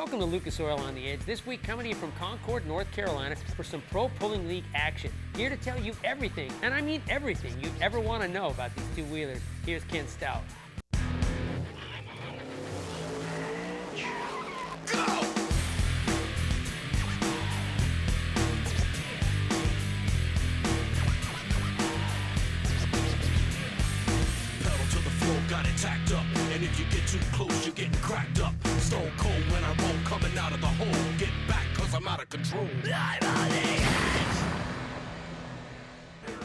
Welcome to Lucas Oil on the Edge. This week coming to you from Concord, North Carolina for some Pro Pulling League action. Here to tell you everything, and I mean everything, you'd ever want to know about these two-wheelers. Here's Ken Stout. Got it tacked up, and if you get too close, you're getting cracked up. Stone cold when I roll, coming out of the hole. Get back, cause I'm out of control. I'm on the edge.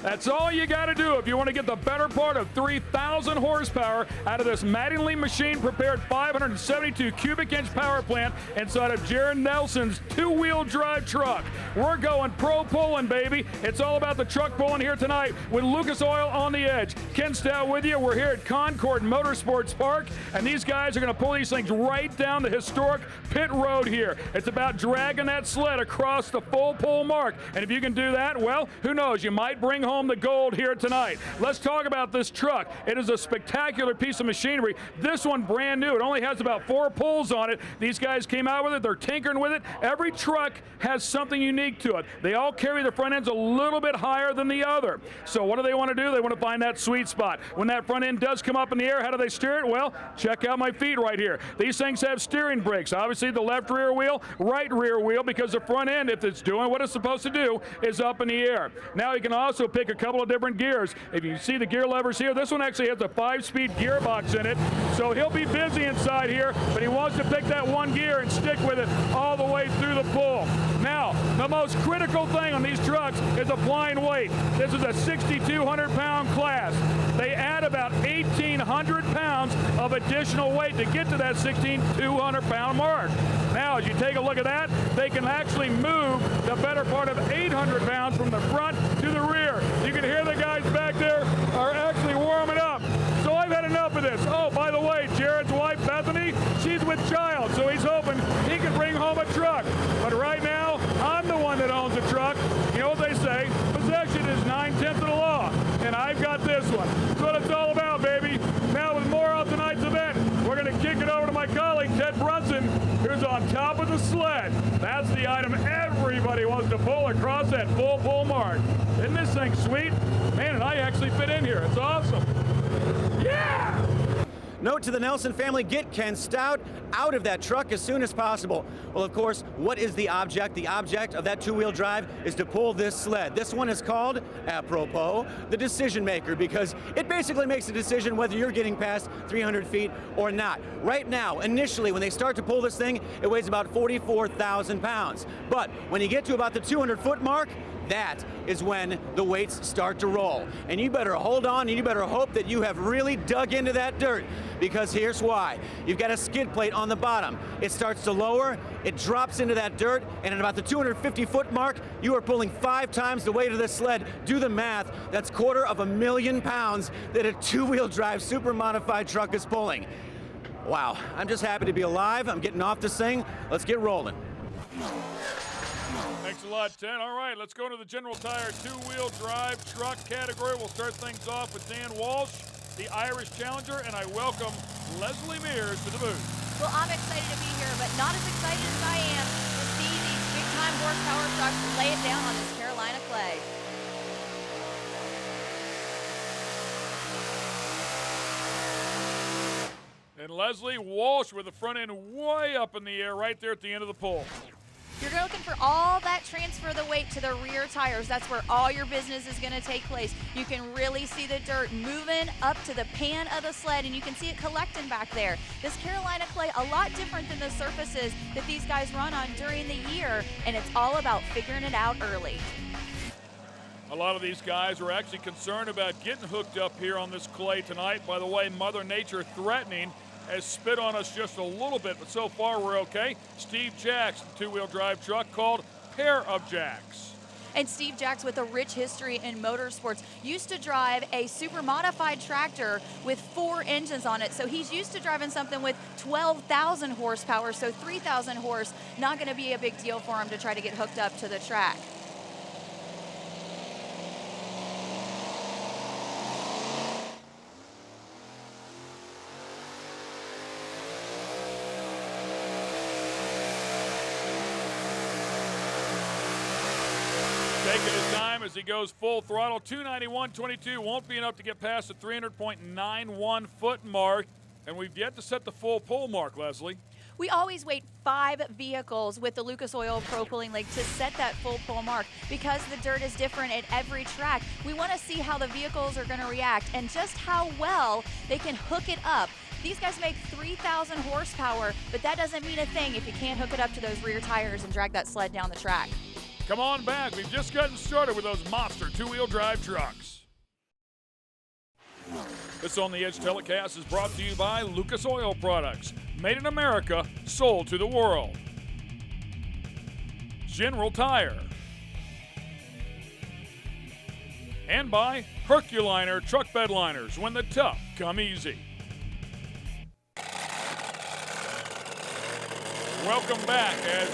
That's all you got to do if you want to get the better part of 3,000 horsepower out of this Mattingly machine-prepared 572 cubic inch power plant inside of Jared Nelson's two-wheel drive truck. We're going pro pulling, baby. It's all about the truck pulling here tonight with Lucas Oil on the Edge. Ken Stout with you. We're here at Concord Motorsports Park, and these guys are going to pull these things right down the historic pit road here. It's about dragging that sled across the full pull mark, and if you can do that, well, who knows, you might bring home the gold here tonight. Let's talk about this truck. It is a spectacular piece of machinery. This one brand new. It only has about 4 pulls on it. These guys came out with it. They're tinkering with it. Every truck has something unique to it. They all carry the front ends a little bit higher than the other. So what do they want to do? They want to find that sweet spot. When that front end does come up in the air, how do they steer it? Well, check out my feet right here. These things have steering brakes. Obviously the left rear wheel, right rear wheel, because the front end, if it's doing what it's supposed to do, is up in the air. Now you can also pick a couple of different gears. If you see the gear levers here, this one actually has a 5-speed gearbox in it, so he'll be busy inside here, but he wants to pick that one gear and stick with it all the way through the pull. Now, the most critical thing on these trucks is applying weight. This is a 6,200-pound class. They add about 1,800 pounds of additional weight to get to that 1,600-pound mark. Now, as you take a look at that, they can actually move the better part of 800 pounds from the front to the rear. You can hear the guys back there are actually warming up. So I've had enough of this. Oh, by the way, Jared's wife, Bethany, she's with child, so he's hoping he can bring home a truck. But right now, I'm the one that owns the truck. You know what they say? Possession is 9/10 of the law. And I've got this one. That's what it's all about, baby. Now with more on tonight's event, we're going to kick it over to my colleague, Ted Brunson, who's on top of the sled. That's the item everybody wants to pull across that full pull mark. Isn't this thing sweet? Man, and I actually fit in here. It's awesome. Yeah! Note to the Nelson family, get Ken Stout out of that truck as soon as possible. Well, of course, what is the object? The object of that two-wheel drive is to pull this sled. This one is called, apropos, the decision maker, because it basically makes a decision whether you're getting past 300 feet or not. Right now, initially, when they start to pull this thing, it weighs about 44,000 pounds. But when you get to about the 200-foot mark, that is when the weights start to roll. And you better hold on, and you better hope that you have really dug into that dirt, because here's why. You've got a skid plate on the bottom. It starts to lower, it drops into that dirt, and at about the 250-foot mark, you are pulling 5 times the weight of this sled. Do the math, that's 250,000 pounds that a two-wheel drive super modified truck is pulling. Wow, I'm just happy to be alive. I'm getting off this thing. Let's get rolling. Thanks a lot, Ted. All right, let's go to the General Tire two-wheel drive truck category. We'll start things off with Dan Walsh, the Irish Challenger, and I welcome Leslie Mears to the booth. Well, I'm excited to be here, but not as excited as I am to see these big-time horsepower trucks lay it down on this Carolina clay. And Leslie Walsh with the front end way up in the air right there at the end of the pull. You're looking for all that transfer of the weight to the rear tires. That's where all your business is going to take place. You can really see the dirt moving up to the pan of the sled, and you can see it collecting back there. This Carolina clay, a lot different than the surfaces that these guys run on during the year, and it's all about figuring it out early. A lot of these guys are actually concerned about getting hooked up here on this clay tonight. By the way, Mother Nature threatening has spit on us just a little bit, but so far we're okay. Steve Jacks, the two-wheel drive truck called Pair of Jacks. And Steve Jacks, with a rich history in motorsports, used to drive a super modified tractor with 4 engines on it. So he's used to driving something with 12,000 horsepower, so 3,000 horse, not going to be a big deal for him to try to get hooked up to the track. Taking his time as he goes full throttle. 291.22 won't be enough to get past the 300.91 foot mark. And we've yet to set the full pull mark, Leslie. We always wait 5 vehicles with the Lucas Oil Pro Pulling Leg to set that full pull mark because the dirt is different at every track. We want to see how the vehicles are going to react and just how well they can hook it up. These guys make 3,000 horsepower, but that doesn't mean a thing if you can't hook it up to those rear tires and drag that sled down the track. Come on back. We've just gotten started with those monster two-wheel drive trucks. This On the Edge telecast is brought to you by Lucas Oil Products. Made in America, sold to the world. General Tire. And by Herculiner Truck Bed Liners, when the tough come easy. Welcome back as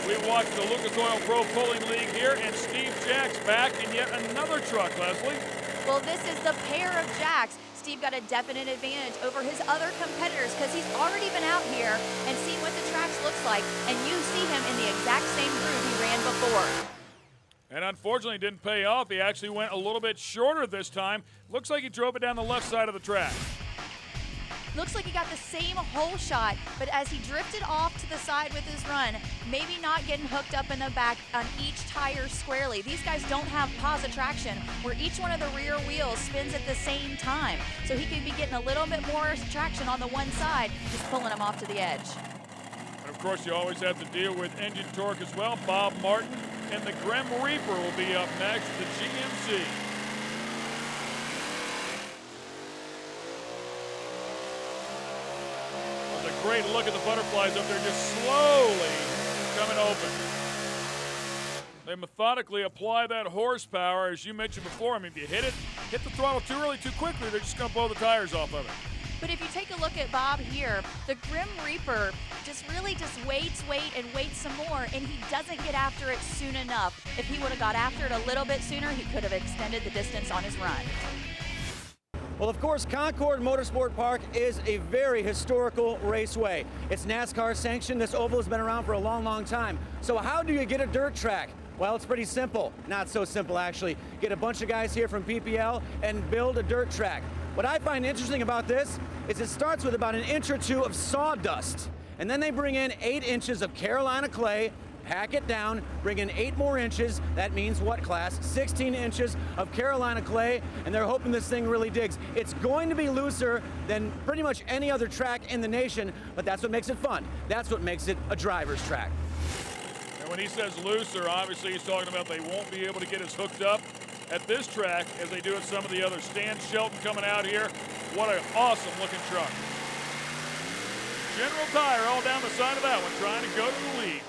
we watch the Lucas Oil Pro Pulling League here, and Steve Jack's back in yet another truck, Leslie. Well, this is the pair of Jacks. Steve got a definite advantage over his other competitors because he's already been out here and seen what the tracks looks like, and you see him in the exact same groove he ran before. And unfortunately, it didn't pay off. He actually went a little bit shorter this time. Looks like he drove it down the left side of the track. Looks like he got the same hole shot, but as he drifted off to the side with his run, maybe not getting hooked up in the back on each tire squarely. These guys don't have positive traction where each one of the rear wheels spins at the same time. So he could be getting a little bit more traction on the one side, just pulling him off to the edge. And of course, you always have to deal with engine torque as well. Bob Martin and the Grim Reaper will be up next, the GMC. Great look at the butterflies up there just slowly coming open. They methodically apply that horsepower, as you mentioned before. I mean, if you hit the throttle too early, too quickly, they're just going to blow the tires off of it. But if you take a look at Bob here, the Grim Reaper just waits some more, and he doesn't get after it soon enough. If he would have got after it a little bit sooner, he could have extended the distance on his run. Well, of course, Concord Motorsport Park is a very historical raceway. It's NASCAR sanctioned. This oval has been around for a long, long time. So how do you get a dirt track? Well, it's pretty simple. Not so simple, actually. Get a bunch of guys here from PPL and build a dirt track. What I find interesting about this is it starts with about an inch or two of sawdust. And then they bring in 8 inches of Carolina clay, pack it down, bring in 8 more inches. That means what, class? 16 inches of Carolina clay, and they're hoping this thing really digs. It's going to be looser than pretty much any other track in the nation, but that's what makes it fun. That's what makes it a driver's track. And when he says looser, obviously he's talking about they won't be able to get as hooked up at this track as they do at some of the others. Stan Shelton coming out here. What an awesome looking truck. General Tire all down the side of that one, trying to go to the lead.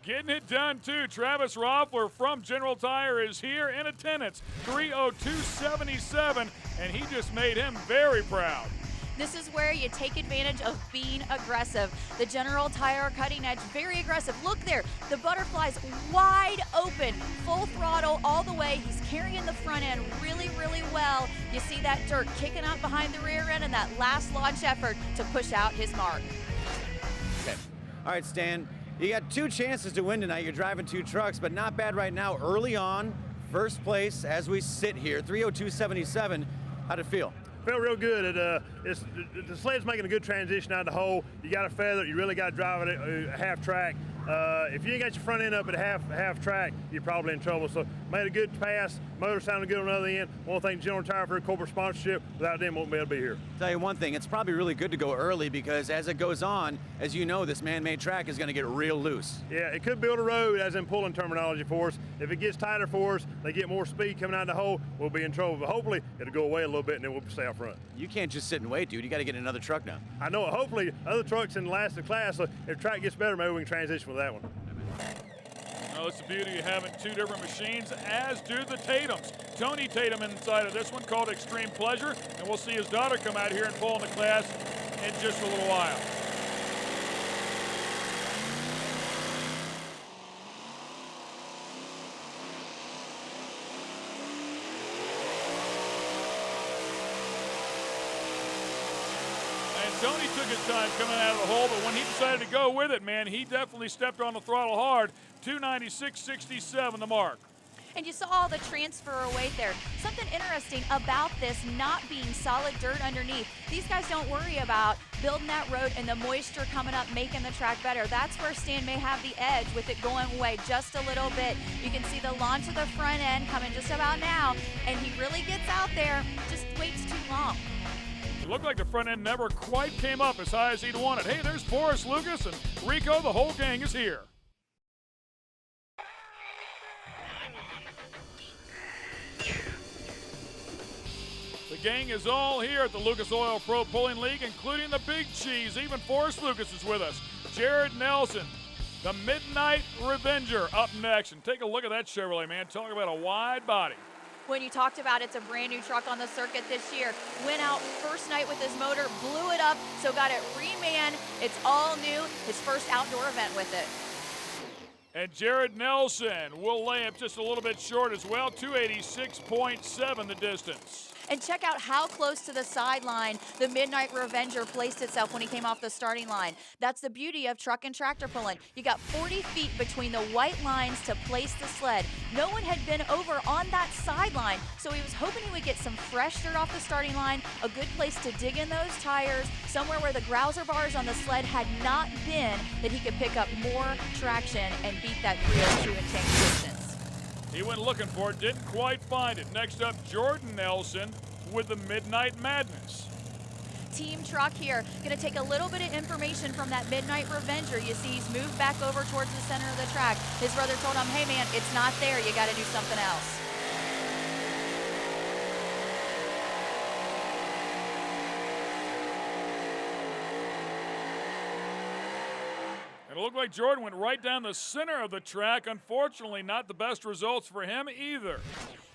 Getting it done, too. Travis Roffler from General Tire is here in attendance. 3:02.77, and he just made him very proud. This is where you take advantage of being aggressive. The General Tire cutting edge, very aggressive. Look there, the butterfly's wide open, full throttle all the way. He's carrying the front end really, really well. You see that dirt kicking up behind the rear end and that last launch effort to push out his mark. Okay. All right, Stan. You got 2 chances to win tonight. You're driving 2 trucks, but not bad right now. Early on, first place as we sit here, 3:02.77. How'd it feel? Felt real good. The sled's making a good transition out of the hole. You got to feather it. You really got to drive it at half track. If you ain't got your front end up at half track, you're probably in trouble. So made a good pass. Motor sounded good on the other end. Want to thank General Tire for a corporate sponsorship. Without them, won't be able to be here. Tell you one thing, it's probably really good to go early because as it goes on, as you know, this man-made track is going to get real loose. Yeah, it could build a road, as in pulling terminology for us. If it gets tighter for us, they get more speed coming out of the hole, we'll be in trouble. But hopefully, it'll go away a little bit and then we'll stay out front. You can't just sit and wait, dude. You got to get another truck now. I know it. Hopefully, other trucks in the last of the class, so if track gets better, maybe we can transition with that one. Well, it's the beauty of having 2 different machines, as do the Tatums. Tony Tatum inside of this one called Extreme Pleasure, and we'll see his daughter come out here and pull in the class in just a little while. Tony took his time coming out of the hole, but when he decided to go with it, man, he definitely stepped on the throttle hard. 296.67 the mark. And you saw all the transfer weight there. Something interesting about this not being solid dirt underneath. These guys don't worry about building that road and the moisture coming up, making the track better. That's where Stan may have the edge with it going away just a little bit. You can see the launch of the front end coming just about now, and he really gets out there, just waits too long. It looked like the front end never quite came up as high as he'd wanted. Hey, there's Forrest Lucas and Rico. The whole gang is here. The gang is all here at the Lucas Oil Pro Pulling League, including the big cheese. Even Forrest Lucas is with us. Jared Nelson, the Midnight Revenger, up next. And take a look at that Chevrolet, man. Talk about a wide body. When you talked about it's a brand new truck on the circuit this year, went out first night with his motor, blew it up, so got it remanned. It's all new, his first outdoor event with it. And Jared Nelson will lay up just a little bit short as well, 286.7 the distance. And check out how close to the sideline the Midnight Revenger placed itself when he came off the starting line. That's the beauty of truck and tractor pulling. You got 40 feet between the white lines to place the sled. No one had been over on that sideline, so he was hoping he would get some fresh dirt off the starting line, a good place to dig in those tires, somewhere where the grouser bars on the sled had not been, that he could pick up more traction and beat that 302 and change distance. He went looking for it, didn't quite find it. Next up, Jordan Nelson with the Midnight Madness. Team truck here, gonna take a little bit of information from that Midnight Revenger. You see he's moved back over towards the center of the track. His brother told him, hey man, it's not there, you gotta do something else. It looked like Jordan went right down the center of the track. Unfortunately, not the best results for him either.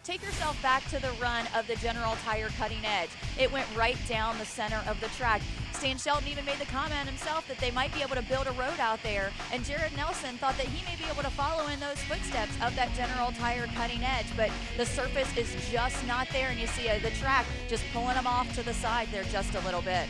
Take yourself back to the run of the General Tire cutting edge. It went right down the center of the track. Stan Shelton even made the comment himself that they might be able to build a road out there, and Jared Nelson thought that he may be able to follow in those footsteps of that General Tire cutting edge, but the surface is just not there, and you see the track just pulling him off to the side there just a little bit.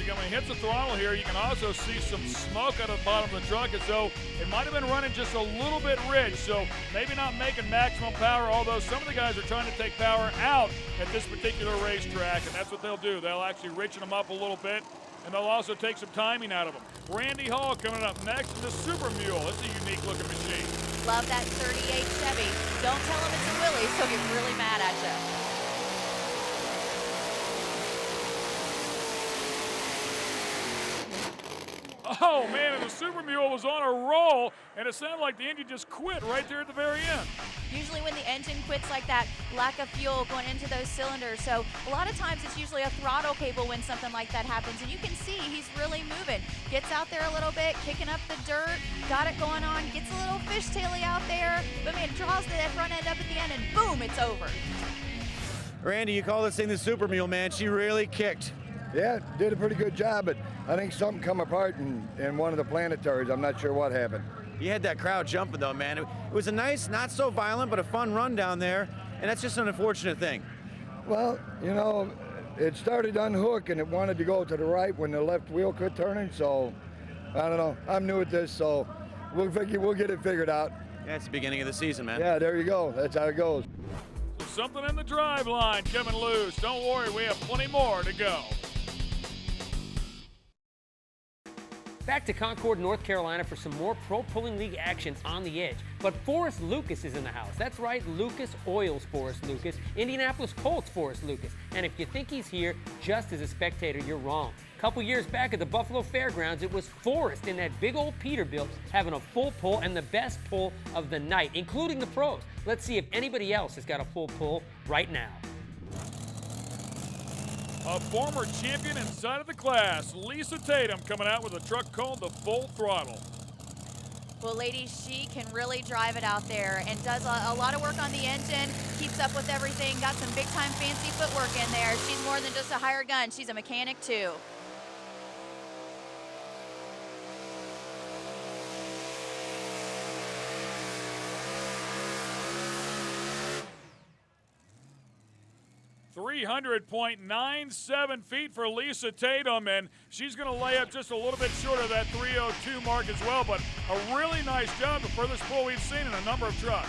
So when he hits the throttle here, you can also see some smoke out of the bottom of the truck as though it might have been running just a little bit rich, so maybe not making maximum power, although some of the guys are trying to take power out at this particular racetrack, and that's what they'll do. They'll actually richen them up a little bit, and they'll also take some timing out of them. Randy Hall coming up next in the Super Mule. It's a unique-looking machine. Love that 38 Chevy. Don't tell him it's a Willie, so he'll get really mad at you. Oh man, and the Super Mule was on a roll, and it sounded like the engine just quit right there at the very end. Usually when the engine quits like that, lack of fuel going into those cylinders. So a lot of times it's usually a throttle cable when something like that happens. And you can see he's really moving. Gets out there a little bit, kicking up the dirt, got it going on, gets a little fishtaily out there, but man, draws the front end up at the end and boom, it's over. Randy, you call this thing the Super Mule, man. She really kicked. Yeah, did a pretty good job, but I think something come apart in one of the planetaries. I'm not sure what happened. You had that crowd jumping, though, man. It was a nice, not so violent, but a fun run down there, and that's just an unfortunate thing. Well, you know, it started unhook, and it wanted to go to the right when the left wheel quit turning, so I don't know. I'm new at this, so we'll get it figured out. Yeah, it's the beginning of the season, man. Yeah, there you go. That's how it goes. So something in the drive line coming loose. Don't worry, we have plenty more to go. Back to Concord, North Carolina for some more Pro Pulling League action on the edge. But Forrest Lucas is in the house. That's right, Lucas Oil's Forrest Lucas, Indianapolis Colts Forrest Lucas. And if you think he's here just as a spectator, you're wrong. A couple years back at the Buffalo Fairgrounds, it was Forrest in that big old Peterbilt having a full pull and the best pull of the night, including the pros. Let's see if anybody else has got a full pull right now. A former champion inside of the class, Lisa Tatum, coming out with a truck called the Full Throttle. Well, ladies, she can really drive it out there and does a lot of work on the engine, keeps up with everything, got some big-time fancy footwork in there. She's more than just a hired gun. She's a mechanic, too. 300.97 feet for Lisa Tatum, and she's going to lay up just a little bit short of that 302 mark as well, but a really nice job, the furthest pull we've seen in a number of trucks.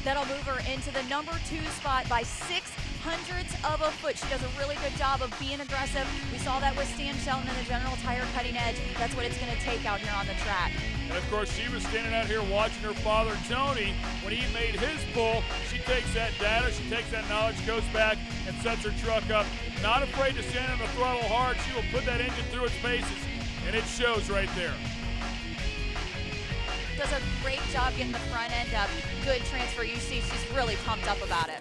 That'll move her into the number 2 spot by 6/100ths of a foot. She does a really good job of being aggressive. We saw that with Stan Shelton in the General Tire cutting edge. That's what it's going to take out here on the track. And of course, she was standing out here watching her father, Tony, when he made his pull. She takes that data, she takes that knowledge, goes back and sets her truck up. Not afraid to stand on the throttle hard. She will put that engine through its paces, and it shows right there. Does a great job getting the front end up. Good transfer. You see she's really pumped up about it.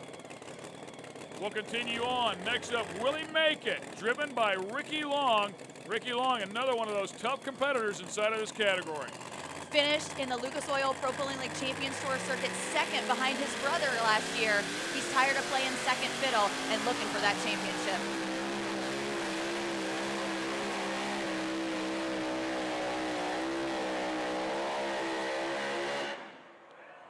We'll continue on. Next up, Willie Make It, driven by Ricky Long. Ricky Long, another one of those tough competitors inside of this category. Finished in the Lucas Oil Propylene League Champions Tour Circuit second behind his brother last year. He's tired of playing second fiddle and looking for that championship.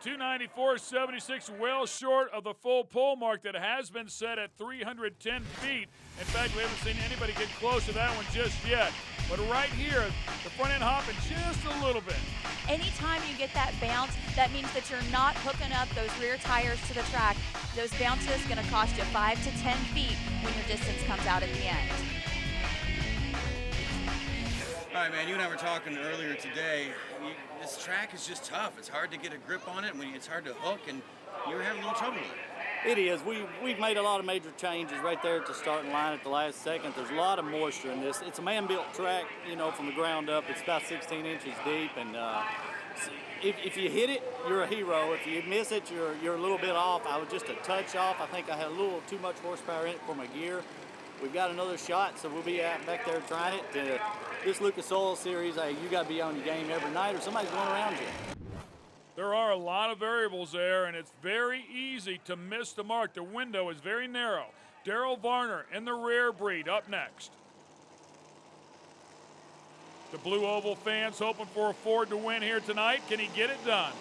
.294.76, well short of the full pull mark that has been set at 310 feet. In fact, we haven't seen anybody get close to that one just yet. But right here, the front end hopping just a little bit. Anytime you get that bounce, that means that you're not hooking up those rear tires to the track. Those bounces going to cost you 5 to 10 feet when your distance comes out at the end. All right, man, you and I were talking earlier today. This track is just tough. It's hard to get a grip on it. It's hard to hook, and you were having a little trouble with it. It is. We've made a lot of major changes right there at the starting line at the last second. There's a lot of moisture in this. It's a man-built track, you know, from the ground up. It's about 16 inches deep, and if you hit it, you're a hero. If you miss it, you're a little bit off. I was just a touch off. I think I had a little too much horsepower in it for my gear. We've got another shot, so we'll be back there trying it. This Lucas Oil Series, you got to be on your game every night or somebody's going around you. There are a lot of variables there, and it's very easy to miss the mark. The window is very narrow. Darrell Varner in the rare breed up next. The Blue Oval fans hoping for a Ford to win here tonight. Can he get it done?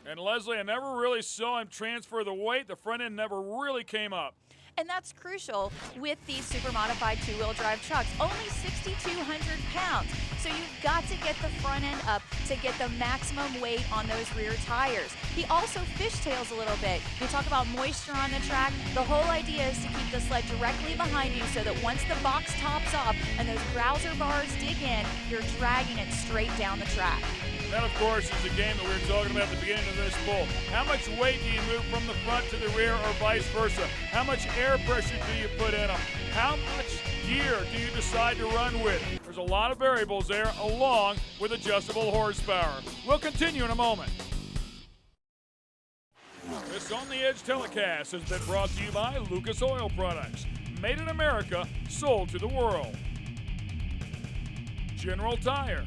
And Leslie, I never really saw him transfer the weight. The front end never really came up. And that's crucial with these super modified two-wheel drive trucks. Only 6,200 pounds. So you've got to get the front end up to get the maximum weight on those rear tires. He also fishtails a little bit. You talk about moisture on the track. The whole idea is to keep the sled directly behind you so that once the box tops off and those browser bars dig in, you're dragging it straight down the track. And that, of course, is the game that we were talking about at the beginning of this pull. How much weight do you move from the front to the rear or vice versa? How much air pressure do you put in them? How much gear do you decide to run with? There's a lot of variables there, along with adjustable horsepower. We'll continue in a moment. This On the Edge telecast has been brought to you by Lucas Oil Products. Made in America, sold to the world. General Tire.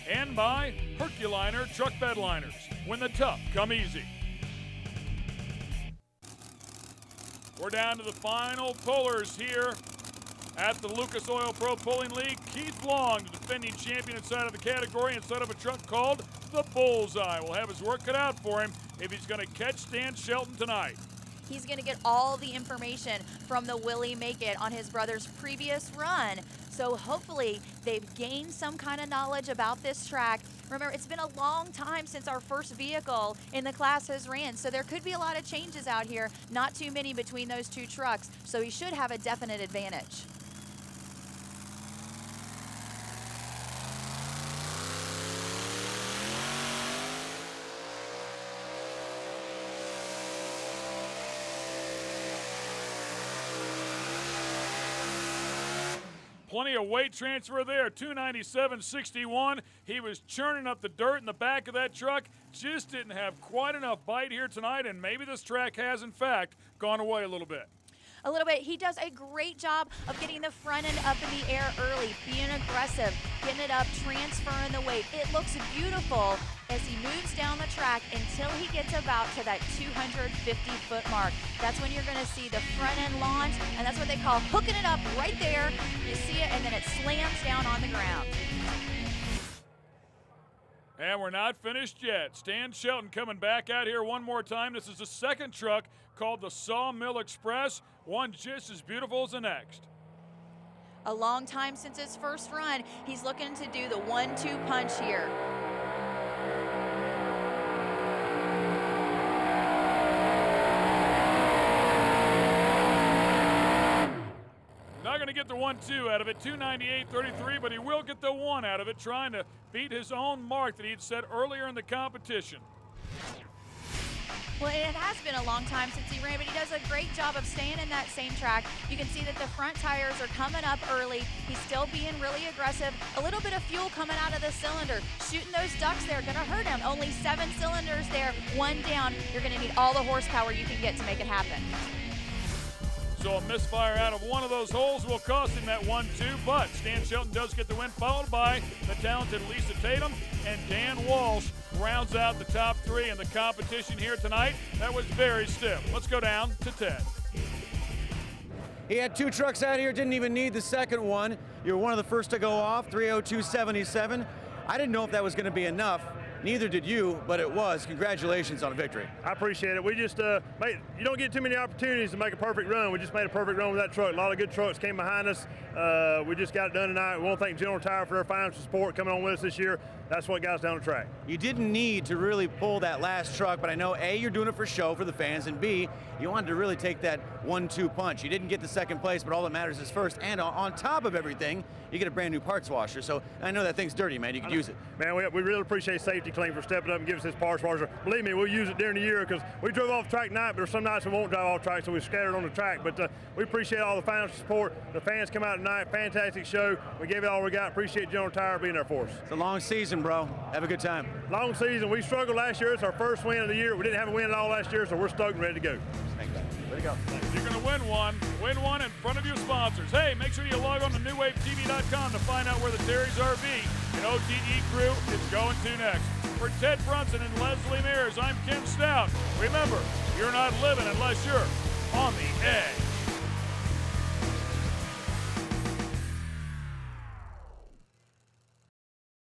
And by Herculiner Truck Bed Liners. When the tough come easy. We're down to the final pullers here at the Lucas Oil Pro Pulling League. Keith Long, the defending champion inside of the category, inside of a truck called the Bullseye. Will have his work cut out for him if he's going to catch Stan Shelton tonight. He's going to get all the information from the Willie Make It on his brother's previous run. So hopefully they've gained some kind of knowledge about this track. Remember, it's been a long time since our first vehicle in the class has ran, so there could be a lot of changes out here, not too many between those two trucks, so he should have a definite advantage. Plenty of weight transfer there, 297.61. He was churning up the dirt in the back of that truck. Just didn't have quite enough bite here tonight, and maybe this track has, in fact, gone away a little bit. a little bit. He does a great job of getting the front end up in the air early, being aggressive, getting it up, transferring the weight. It looks beautiful as he moves down the track until he gets about to that 250-foot mark. That's when you're going to see the front end launch, and that's what they call hooking it up right there. You see it, and then it slams down on the ground. And we're not finished yet. Stan Shelton coming back out here one more time. This is the second truck called the Sawmill Express, one just as beautiful as the next. A long time since his first run, he's looking to do the 1-2 punch here. Not going to get the 1-2 out of it, 298.33, but he will get the 1 out of it, trying to beat his own mark that he'd set earlier in the competition. Well, it has been a long time since he ran, but he does a great job of staying in that same track. You can see that the front tires are coming up early. He's still being really aggressive. A little bit of fuel coming out of the cylinder. Shooting those ducts there, gonna hurt him. Only 7 cylinders there, 1 down. You're gonna need all the horsepower you can get to make it happen. So a misfire out of one of those holes will cost him that 1-2, but Stan Shelton does get the win, followed by the talented Lisa Tatum, and Dan Walsh rounds out the top 3 in the competition here tonight. That was very stiff. Let's go down to Ted. He had 2 trucks out here, didn't even need the second one. You were one of the first to go off, 3:02.77. I didn't know if that was going to be enough. Neither did you, but it was. Congratulations on a victory. I appreciate it. We just you don't get too many opportunities to make a perfect run. We just made a perfect run with that truck. A lot of good trucks came behind us. We just got it done tonight. We want to thank General Tire for their financial support coming on with us this year. That's what got us down the track. You didn't need to really pull that last truck, but I know A, you're doing it for show for the fans, and B, you wanted to really take that 1-2 punch. You didn't get the second place, but all that matters is first. And on top of everything, you get a brand new parts washer. So I know that thing's dirty, man. You could use it. Man, we really appreciate Safety Clean for stepping up and giving us this parts washer. Believe me, we'll use it during the year because we drove off track tonight, but there's some nights we won't drive off track, so we're scattered on the track. But we appreciate all the financial support. The fans come out tonight. Fantastic show. We gave it all we got. Appreciate General Tire being there for us. It's a long season, bro. Have a good time. Long season. We struggled last year. It's our first win of the year. We didn't have a win at all last year, so we're stoked and ready to go. Thanks. Way to go. You're going to win one in front of your sponsors. Hey, make sure you log on to newwavetv.com to find out where the Terry's RV and OTE crew is going to next. For Ted Brunson and Leslie Mears, I'm Ken Stout. Remember, you're not living unless you're on the edge.